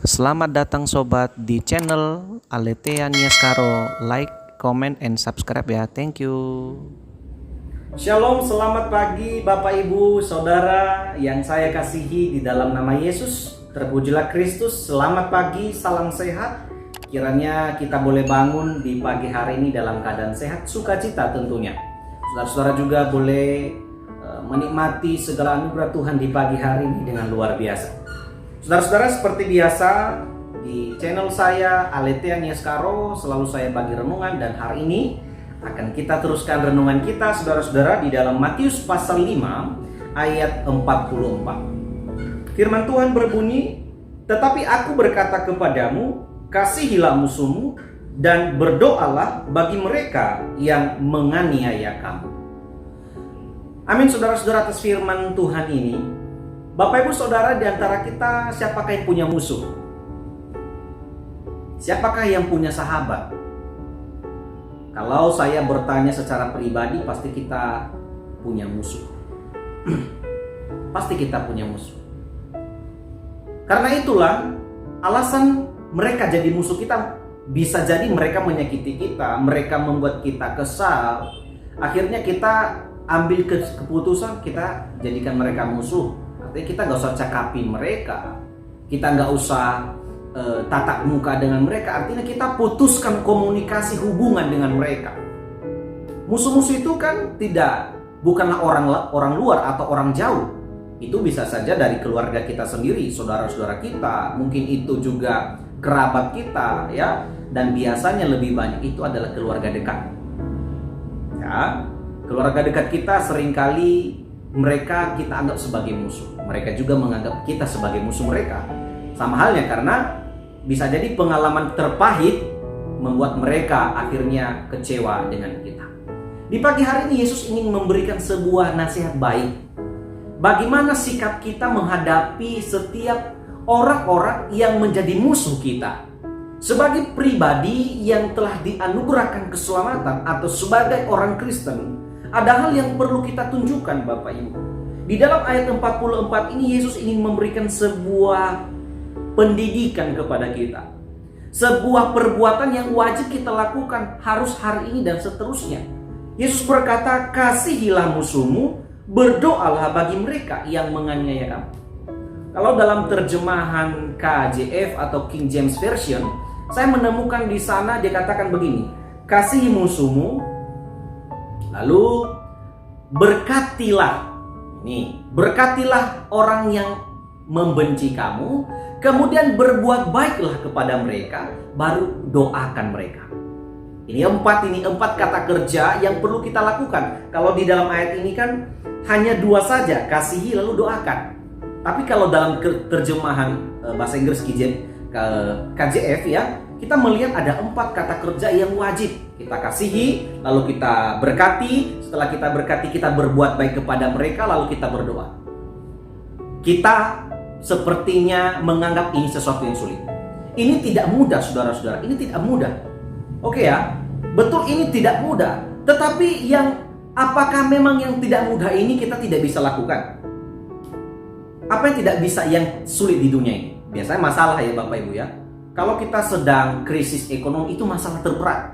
Selamat datang sobat di channel Aletheia Niaskaro. Like, comment, and subscribe ya. Thank you. Shalom, selamat pagi Bapak Ibu, Saudara yang saya kasihi di dalam nama Yesus. Terpujilah Kristus, selamat pagi, salam sehat. Kiranya kita boleh bangun di pagi hari ini dalam keadaan sehat, sukacita tentunya. Saudara-saudara juga boleh menikmati segala anugerah Tuhan di pagi hari ini dengan luar biasa. Saudara-saudara, seperti biasa di channel saya Aletheia Niaskaro selalu saya bagi renungan, dan hari ini akan kita teruskan renungan kita saudara-saudara di dalam Matius pasal 5 ayat 44. Firman Tuhan berbunyi, "Tetapi aku berkata kepadamu, kasihilah musuhmu dan berdoalah bagi mereka yang menganiaya kamu." Amin saudara-saudara, atas firman Tuhan ini. Bapak Ibu Saudara, di antara kita siapakah yang punya musuh? Siapakah yang punya sahabat? Kalau saya bertanya secara pribadi, pasti kita punya musuh. Pasti kita punya musuh. Karena itulah alasan mereka jadi musuh kita. Bisa jadi mereka menyakiti kita, mereka membuat kita kesal. Akhirnya kita ambil keputusan, kita jadikan mereka musuh. Artinya kita nggak usah cakapin mereka, kita nggak usah tatap muka dengan mereka. Artinya kita putuskan komunikasi hubungan dengan mereka. Musuh-musuh itu kan bukanlah orang luar atau orang jauh. Itu bisa saja dari keluarga kita sendiri, saudara-saudara kita, mungkin itu juga kerabat kita, ya. Dan biasanya lebih banyak itu adalah keluarga dekat. Ya, keluarga dekat kita seringkali mereka kita anggap sebagai musuh. Mereka juga menganggap kita sebagai musuh mereka. Sama halnya karena bisa jadi pengalaman terpahit membuat mereka akhirnya kecewa dengan kita. Di pagi hari ini Yesus ingin memberikan sebuah nasihat baik. Bagaimana sikap kita menghadapi setiap orang-orang yang menjadi musuh kita. Sebagai pribadi yang telah dianugerahkan keselamatan atau sebagai orang Kristen, ada hal yang perlu kita tunjukkan Bapak Ibu. Di dalam ayat 44 ini Yesus ingin memberikan sebuah pendidikan kepada kita. Sebuah perbuatan yang wajib kita lakukan harus hari ini dan seterusnya. Yesus berkata, kasihilah musuhmu, berdoalah bagi mereka yang menganiaya kamu. Kalau dalam terjemahan KJF atau King James Version, saya menemukan di sana dia katakan begini, kasihi musuhmu, lalu berkatilah. Berkatilah orang yang membenci kamu, kemudian berbuat baiklah kepada mereka, baru doakan mereka. Ini empat kata kerja yang perlu kita lakukan. Kalau di dalam ayat ini kan hanya dua saja, kasihi lalu doakan. Tapi kalau dalam terjemahan bahasa Inggris KJF ya, kita melihat ada 4 kata kerja yang wajib. Kita kasihi, lalu kita berkati. Setelah kita berkati, kita berbuat baik kepada mereka, lalu kita berdoa. Kita sepertinya menganggap ini sesuatu yang sulit. Ini tidak mudah saudara-saudara, ini tidak mudah. Oke ya, betul ini tidak mudah. Tetapi apakah memang yang tidak mudah ini kita tidak bisa lakukan? Apa yang tidak bisa, yang sulit di dunia ini? Biasanya masalah ya Bapak Ibu ya. Kalau kita sedang krisis ekonomi, itu masalah terberat.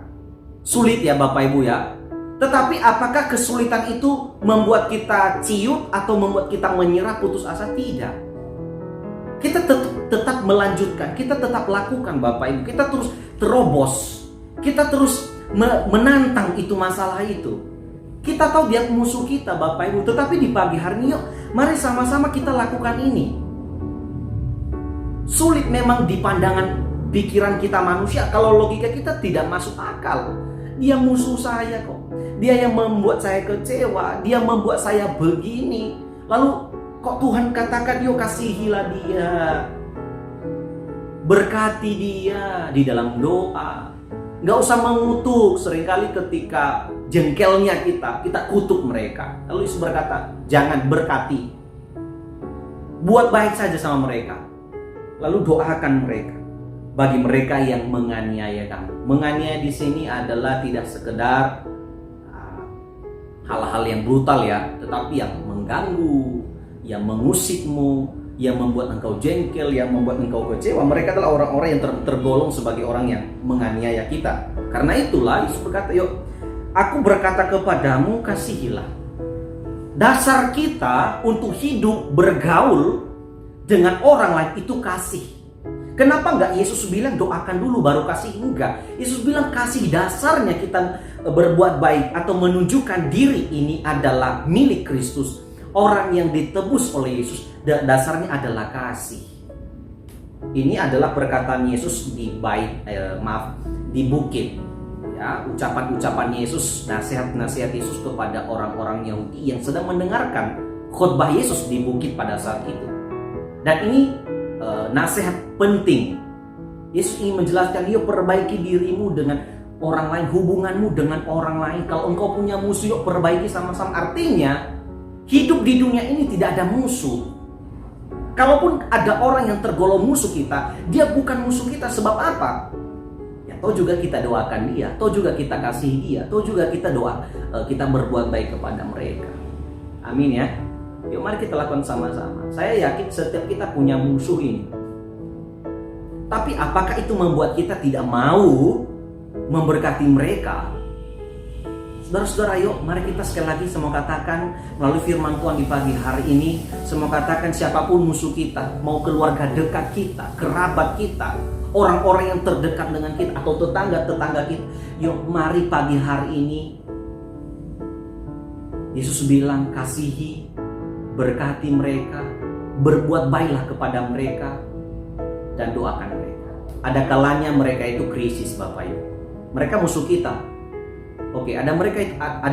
Sulit ya Bapak Ibu ya. Tetapi apakah kesulitan itu membuat kita ciut atau membuat kita menyerah, putus asa? Tidak. Kita tetap melanjutkan, kita tetap lakukan Bapak Ibu. Kita terus terobos. Kita terus menantang itu masalah itu. Kita tahu dia musuh kita Bapak Ibu. Tetapi di pagi hari ini yuk, mari sama-sama kita lakukan ini. Sulit memang di pandangan pikiran kita manusia, kalau logika kita tidak masuk akal. Dia musuh saya kok. Dia yang membuat saya kecewa, dia membuat saya begini. Lalu kok Tuhan katakan, yuk kasihilah dia, berkati dia di dalam doa. Gak usah mengutuk. Seringkali ketika jengkelnya kita kutuk mereka. Lalu Yesus berkata, jangan, berkati. Buat baik saja sama mereka. Lalu doakan mereka. Bagi mereka yang menganiaya kamu. Menganiaya di sini adalah tidak sekedar hal-hal yang brutal ya, tetapi yang mengganggu, yang mengusikmu, yang membuat engkau jengkel, yang membuat engkau kecewa, mereka adalah orang-orang yang tergolong sebagai orang yang menganiaya kita. Karena itulah Yesus berkata, yuk, aku berkata kepadamu, kasihilah. Dasar kita untuk hidup bergaul dengan orang lain itu kasih. Kenapa enggak Yesus bilang doakan dulu baru kasih? Enggak. Yesus bilang kasih, dasarnya kita berbuat baik atau menunjukkan diri ini adalah milik Kristus. Orang yang ditebus oleh Yesus, dasarnya adalah kasih. Ini adalah perkataan Yesus di di bukit. Ya, ucapan-ucapan Yesus, nasihat-nasihat Yesus kepada orang-orang Yahudi yang sedang mendengarkan khotbah Yesus di bukit pada saat itu. Dan ini nasihat penting. Yesus ingin menjelaskan, yuk perbaiki dirimu dengan orang lain, hubunganmu dengan orang lain. Kalau engkau punya musuh, yuk perbaiki sama-sama. Artinya, hidup di dunia ini tidak ada musuh. Kalaupun ada orang yang tergolong musuh kita, dia bukan musuh kita. Sebab apa? Ya, toh juga kita doakan dia, toh juga kita kasih dia, toh juga kita kita berbuat baik kepada mereka. Amin ya. Yuk mari kita lakukan sama-sama. Saya yakin setiap kita punya musuh ini. Tapi apakah itu membuat kita tidak mau memberkati mereka? Saudara-saudara, yuk mari kita sekali lagi semua katakan melalui firman Tuhan di pagi hari ini. Semua katakan siapapun musuh kita, mau keluarga dekat kita, kerabat kita, orang-orang yang terdekat dengan kita atau tetangga-tetangga kita. Yuk mari pagi hari ini Yesus bilang kasihi, berkati mereka, berbuat baiklah kepada mereka, dan doakan mereka. Ada kalanya mereka itu krisis, Bapak Ibu. Mereka musuh kita. Oke, ada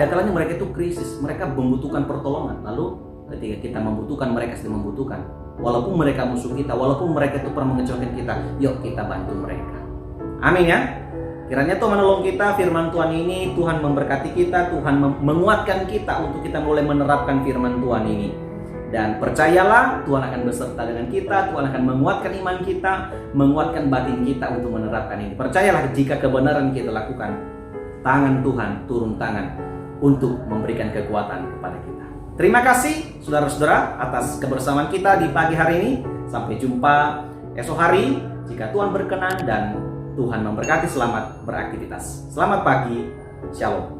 kalanya mereka itu krisis. Mereka membutuhkan pertolongan. Lalu ketika kita membutuhkan, mereka sedang membutuhkan. Walaupun mereka musuh kita, walaupun mereka itu pernah mengecewakan kita, yuk kita bantu mereka. Amin ya. Kiranya Tuhan menolong kita, firman Tuhan ini, Tuhan memberkati kita, Tuhan menguatkan kita untuk kita mulai menerapkan firman Tuhan ini. Dan percayalah, Tuhan akan beserta dengan kita, Tuhan akan menguatkan iman kita, menguatkan batin kita untuk menerapkan ini. Percayalah jika kebenaran kita lakukan, tangan Tuhan turun tangan untuk memberikan kekuatan kepada kita. Terima kasih saudara-saudara atas kebersamaan kita di pagi hari ini. Sampai jumpa esok hari jika Tuhan berkenan dan Tuhan memberkati. Selamat beraktivitas. Selamat pagi. Shalom.